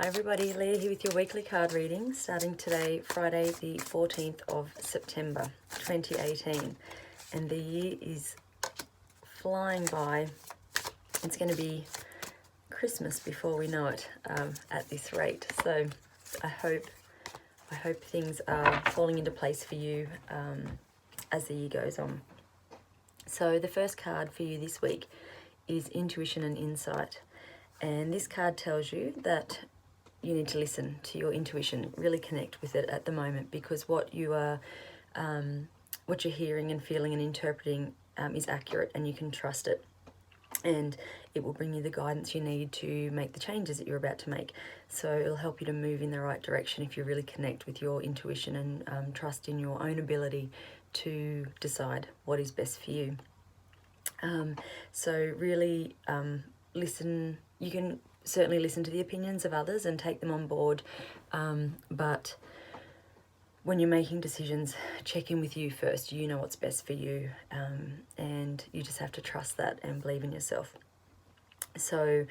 Hi everybody, Leah here with your weekly card reading, starting today, Friday the 14th of September 2018. And the year is flying by. It's going to be Christmas before we know it at this rate. So I hope things are falling into place for you as the year goes on. So the first card for you this week is Intuition and Insight. And this card tells you that you need to listen to your intuition, really connect with it at the moment, because what you're hearing and feeling and interpreting is accurate, and you can trust it, and it will bring you the guidance you need to make the changes that you're about to make. So it'll help you to move in the right direction if you really connect with your intuition and trust in your own ability to decide what is best for you. So really listen. You can certainly listen to the opinions of others and take them on board, but when you're making decisions, check in with you first. You know what's best for you, and you just have to trust that and believe in yourself. So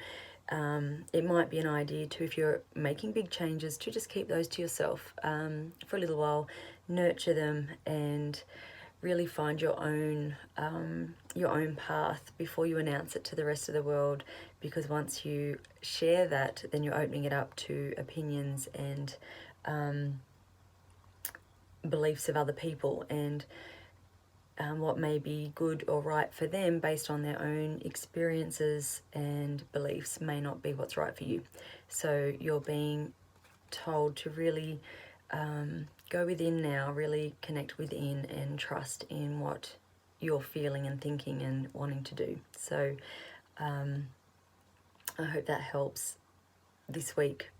it might be an idea too, if you're making big changes, to just keep those to yourself for a little while, nurture them, and really find your own path before you announce it to the rest of the world, because once you share that, then you're opening it up to opinions and beliefs of other people, and what may be good or right for them based on their own experiences and beliefs may not be what's right for you. So you're being told to really go within now, really connect within and trust in what you're feeling and thinking and wanting to do. So I hope that helps this week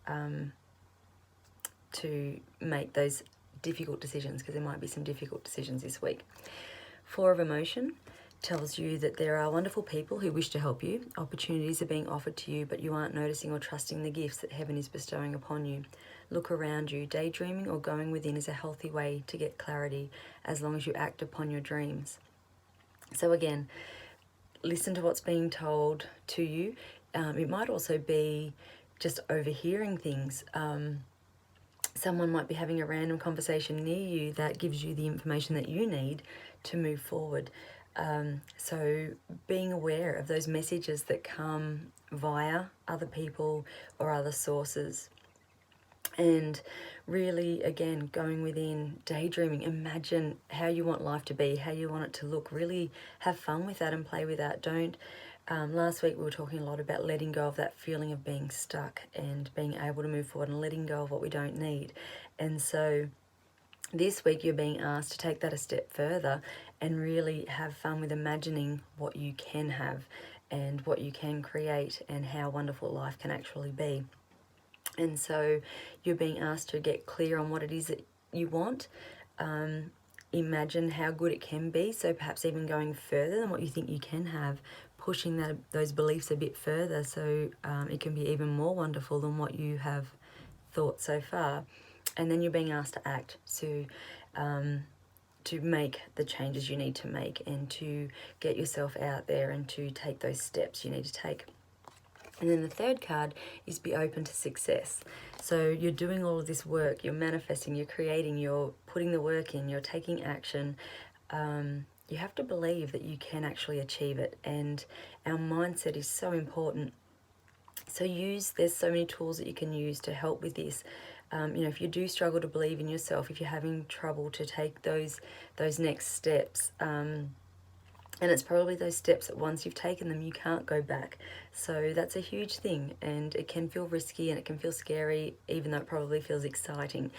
to make those difficult decisions, because there might be some difficult decisions this week. Four of Emotion tells you that there are wonderful people who wish to help you. Opportunities are being offered to you, but you aren't noticing or trusting the gifts that heaven is bestowing upon you. Look around you. Daydreaming or going within is a healthy way to get clarity, as long as you act upon your dreams. So again, listen to what's being told to you. It might also be just overhearing things. Someone might be having a random conversation near you that gives you the information that you need to move forward. So being aware of those messages that come via other people or other sources, and really, again, going within, daydreaming. Imagine how you want life to be, how you want it to look. Really have fun with that and play with that. Don't last week we were talking a lot about letting go of that feeling of being stuck and being able to move forward and letting go of what we don't need. And so this week you're being asked to take that a step further and really have fun with imagining what you can have and what you can create and how wonderful life can actually be. And so you're being asked to get clear on what it is that you want. Imagine how good it can be, so perhaps even going further than what you think you can have, pushing those beliefs a bit further, so it can be even more wonderful than what you have thought so far. And then you're being asked to act, to make the changes you need to make, and to get yourself out there and to take those steps you need to take. And then the third card is Be Open to Success. So you're doing all of this work, you're manifesting, you're creating, you're putting the work in, you're taking action. You have to believe that you can actually achieve it. And our mindset is so important. So there's so many tools that you can use to help with this. If you do struggle to believe in yourself, if you're having trouble to take those next steps, and it's probably those steps that once you've taken them, you can't go back. So that's a huge thing, and it can feel risky and it can feel scary, even though it probably feels exciting.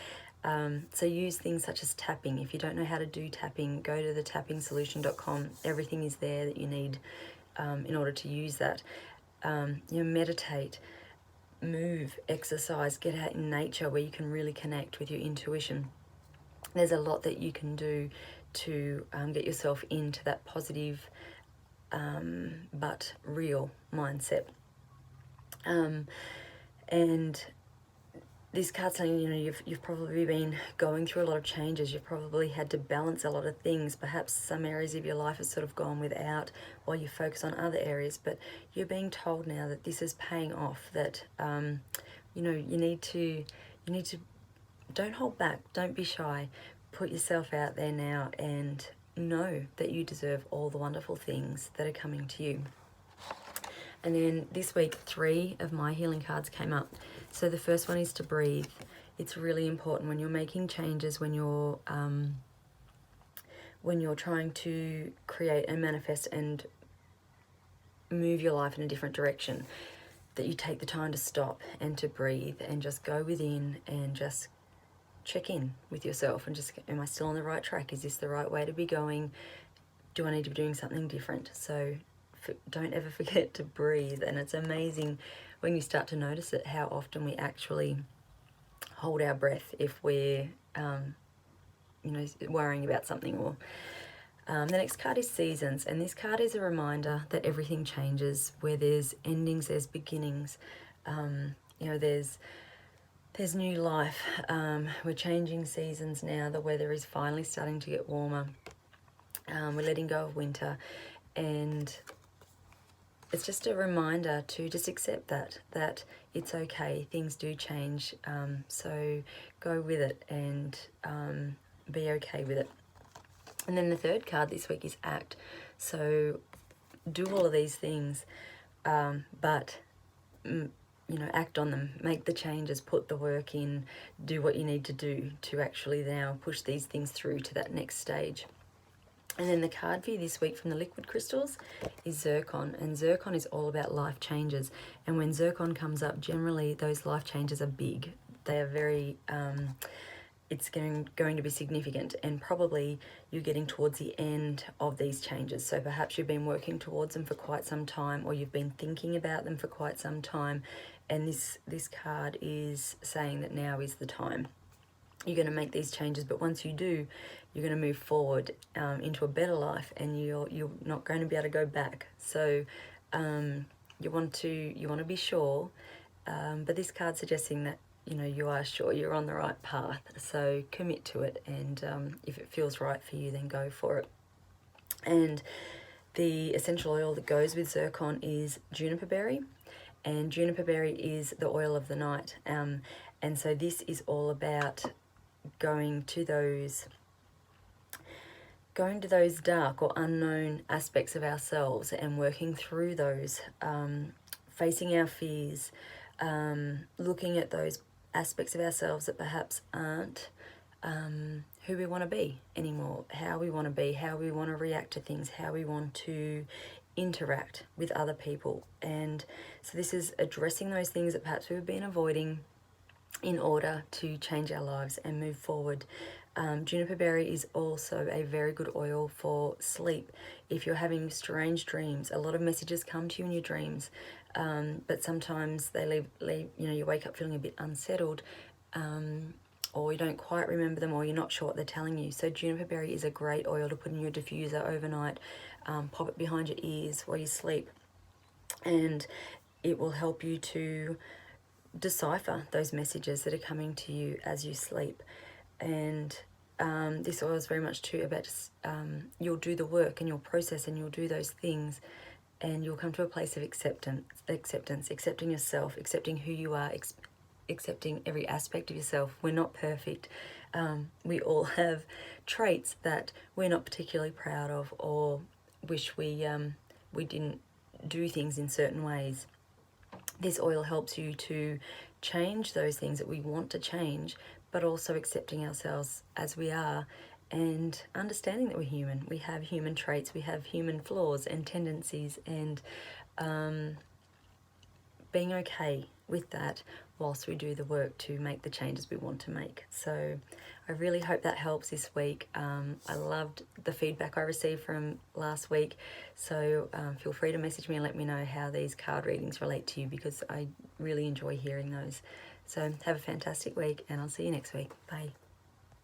So use things such as tapping. If you don't know how to do tapping, go to thetappingsolution.com. Everything is there that you need in order to use that. Meditate, move, exercise, get out in nature where you can really connect with your intuition. There's a lot that you can do to get yourself into that positive but real mindset. And this card's saying, you've probably been going through a lot of changes. You've probably had to balance a lot of things. Perhaps some areas of your life have sort of gone without while you focus on other areas. But you're being told now that this is paying off, that you need to don't hold back, don't be shy, put yourself out there now and know that you deserve all the wonderful things that are coming to you. And then this week, 3 of my healing cards came up. So the first one is to breathe. It's really important when you're making changes, when you're trying to create and manifest and move your life in a different direction, that you take the time to stop and to breathe and just go within and just check in with yourself and just, am I still on the right track? Is this the right way to be going? Do I need to be doing something different? So don't ever forget to breathe. And it's amazing when you start to notice it, how often we actually hold our breath if we're worrying about something. Or the next card is seasons, and this card is a reminder that everything changes. Where there's endings, there's beginnings. There's new life. We're changing seasons now. The weather is finally starting to get warmer. We're letting go of winter, and it's just a reminder to just accept that it's okay. Things do change. So go with it and be okay with it. And then the third card this week is act. So do all of these things, but act on them, make the changes, put the work in, do what you need to do to actually now push these things through to that next stage. And then the card for you this week from the liquid crystals is zircon, and zircon is all about life changes. And when zircon comes up, generally those life changes are big. They are very, it's going to be significant, and probably you're getting towards the end of these changes. So perhaps you've been working towards them for quite some time, or you've been thinking about them for quite some time, and this card is saying that now is the time. You're going to make these changes, but once you do, you're going to move forward into a better life, and you're not going to be able to go back. So you want to be sure, but this card's suggesting that you are sure you're on the right path. So commit to it, and if it feels right for you, then go for it. And the essential oil that goes with zircon is juniper berry, and juniper berry is the oil of the night. And so this is all about going to those dark or unknown aspects of ourselves and working through those, facing our fears, looking at those aspects of ourselves that perhaps aren't who we want to be anymore, how we want to be, how we want to react to things, how we want to interact with other people. And so this is addressing those things that perhaps we've been avoiding in order to change our lives and move forward. Juniper berry is also a very good oil for sleep. If you're having strange dreams, a lot of messages come to you in your dreams, but sometimes they leave you wake up feeling a bit unsettled, or you don't quite remember them, or you're not sure what they're telling you. So juniper berry is a great oil to put in your diffuser overnight. Pop it behind your ears while you sleep, and it will help you to decipher those messages that are coming to you as you sleep. And this oil is very much too about you'll do the work and you'll process and you'll do those things, and you'll come to a place of accepting yourself, accepting who you are, accepting every aspect of yourself. We're not perfect. We all have traits that we're not particularly proud of, or wish we didn't do things in certain ways. This oil helps you to change those things that we want to change, but also accepting ourselves as we are, and understanding that we're human. We have human traits, we have human flaws and tendencies, and being okay with that whilst we do the work to make the changes we want to make. So I really hope that helps this week. I loved the feedback I received from last week, so feel free to message me and let me know how these card readings relate to you, because I really enjoy hearing those. So have a fantastic week, and I'll see you next week. Bye.